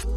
All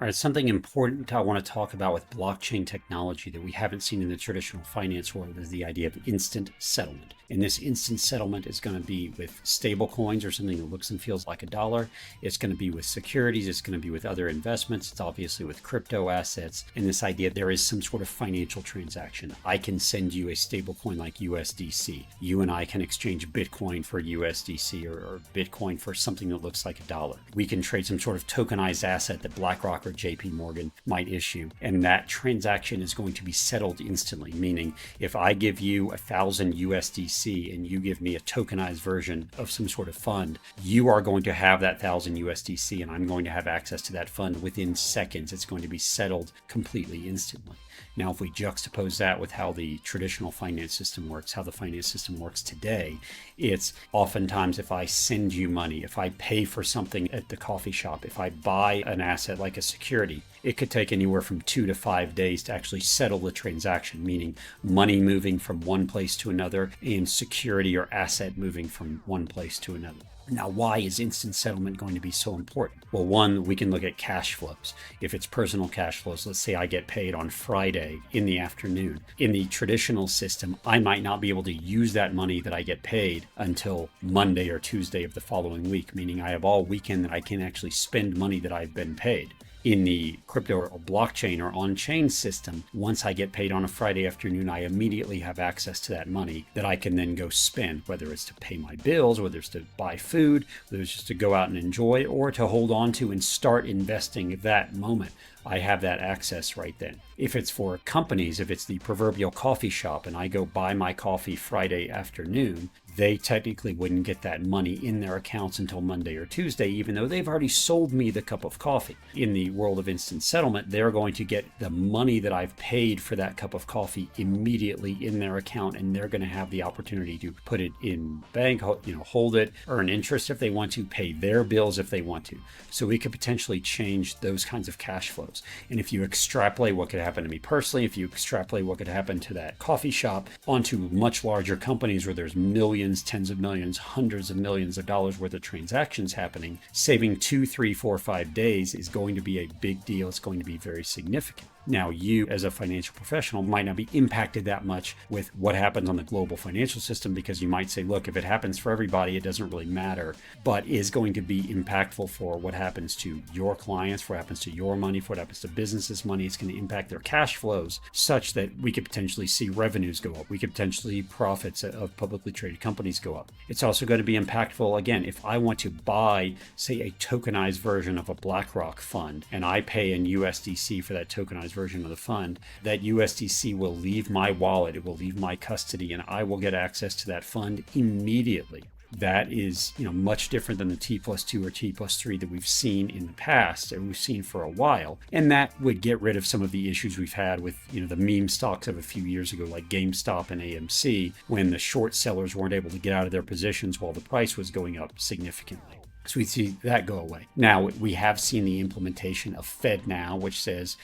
right, something important I want to talk about with blockchain technology that we haven't seen in the traditional finance world is the idea of instant settlement. And this instant settlement is going to be with stable coins or something that looks and feels like a dollar. It's going to be with securities. It's going to be with other investments. It's obviously with crypto assets. And this idea there is some sort of financial transaction. I can send you a stable coin like USDC. You and I can exchange Bitcoin for USDC or Bitcoin for something that looks like a dollar. We can trade some sort of tokenized asset that BlackRock or JP Morgan might issue. And that transaction is going to be settled instantly, meaning if I give you 1,000 USDC and you give me a tokenized version of some sort of fund, you are going to have that 1,000 USDC and I'm going to have access to that fund within seconds. It's going to be settled completely instantly. Now, if we juxtapose that with how the traditional finance system works, how the finance system works today, it's oftentimes if I send you money, if I pay for something at the coffee shop, if I buy an asset like a security, it could take anywhere from 2 to 5 days to actually settle the transaction, meaning money moving from one place to another and security or asset moving from one place to another. Now, why is instant settlement going to be so important? Well, one, we can look at cash flows. If it's personal cash flows, let's say I get paid on Friday in the afternoon. In the traditional system, I might not be able to use that money that I get paid until Monday or Tuesday of the following week, meaning I have all weekend that I can actually spend money that I've been paid. In the crypto or blockchain or on-chain system, once I get paid on a Friday afternoon, I immediately have access to that money that I can then go spend, whether it's to pay my bills, whether it's to buy food, whether it's just to go out and enjoy, or to hold on to and start investing at that moment. I have that access right then. If it's for companies, if it's the proverbial coffee shop and I go buy my coffee Friday afternoon, they technically wouldn't get that money in their accounts until Monday or Tuesday, even though they've already sold me the cup of coffee. In the world of instant settlement, they're going to get the money that I've paid for that cup of coffee immediately in their account, and they're going to have the opportunity to put it in bank, hold it, earn interest if they want to, pay their bills if they want to. So we could potentially change those kinds of cash flows. And if you extrapolate what could happen to me personally, if you extrapolate what could happen to that coffee shop onto much larger companies where there's millions, tens of millions, hundreds of millions of dollars worth of transactions happening, saving 2, 3, 4, 5 days is going to be a big deal. It's going to be very significant. Now, you as a financial professional might not be impacted that much with what happens on the global financial system because you might say, look, if it happens for everybody, it doesn't really matter, but is going to be impactful for what happens to your clients, what happens to your money, what happens to businesses' money. It's going to impact their cash flows such that we could potentially see revenues go up. We could potentially see profits of publicly traded companies go up. It's also going to be impactful, again, if I want to buy, say, a tokenized version of a BlackRock fund and I pay in USDC for that tokenized version of the fund, that USDC will leave my wallet, it will leave my custody, and I will get access to that fund immediately. That is, much different than the T+2 or T+3 that we've seen in the past, and we've seen for a while. And that would get rid of some of the issues we've had with, the meme stocks of a few years ago, like GameStop and AMC, when the short sellers weren't able to get out of their positions while the price was going up significantly. So we see that go away. Now, we have seen the implementation of FedNow, which says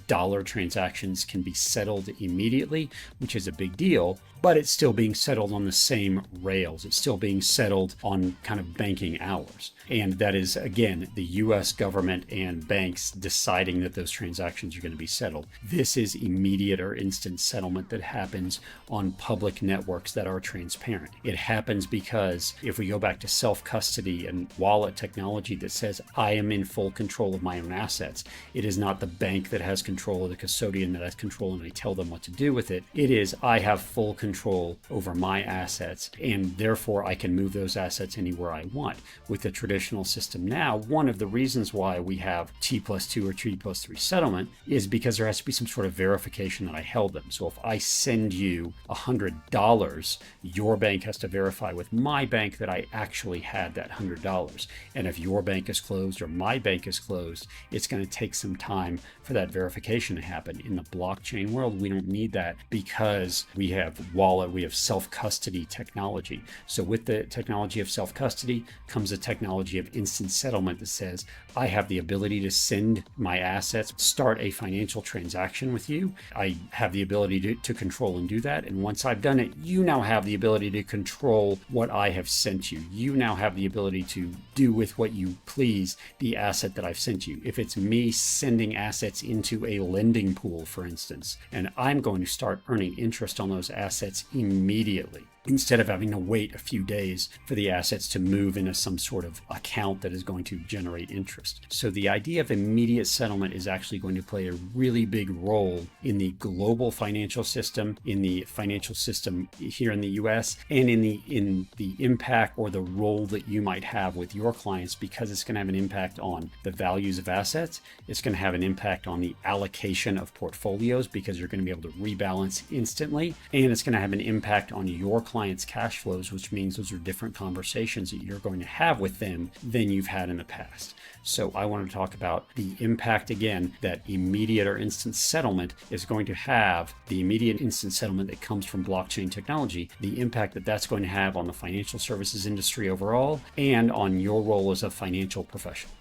dollar transactions can be settled immediately, which is a big deal, but it's still being settled on the same rails. It's still being settled on kind of banking hours. And that is, again, the US government and banks deciding that those transactions are going to be settled. This is immediate or instant settlement that happens on public networks that are transparent. It happens because if we go back to self-custody and wallet technology that says I am in full control of my own assets, it is not the bank that has control or the custodian that has control and I tell them what to do with it. It is I have full control over my assets, and therefore I can move those assets anywhere I want. With the traditional system now, one of the reasons why we have T+2 or T+3 settlement is because there has to be some sort of verification that I held them. So if I send you $100, your bank has to verify with my bank that I actually had that $100. And if your bank is closed or my bank is closed, it's going to take some time for that verification to happen. In the blockchain world, we don't need that because we have wallet, we have self-custody technology. So with the technology of self-custody comes a technology of instant settlement that says, I have the ability to send my assets, start a financial transaction with you. I have the ability to control and do that. And once I've done it, you now have the ability to control what I have sent you. You now have the ability to do with what you please the asset that I've sent you. If it's me sending assets into a lending pool, for instance, and I'm going to start earning interest on those assets immediately, instead of having to wait a few days for the assets to move into some sort of account that is going to generate interest. So the idea of immediate settlement is actually going to play a really big role in the global financial system, in the financial system here in the US, and in the impact or the role that you might have with your clients, because it's going to have an impact on the values of assets. It's going to have an impact on the allocation of portfolios because you're going to be able to rebalance instantly, and it's going to have an impact on your clients' cash flows, which means those are different conversations that you're going to have with them than you've had in the past. So I want to talk about the impact again that immediate or instant settlement is going to have, the immediate instant settlement that comes from blockchain technology, the impact that that's going to have on the financial services industry overall and on your role as a financial professional.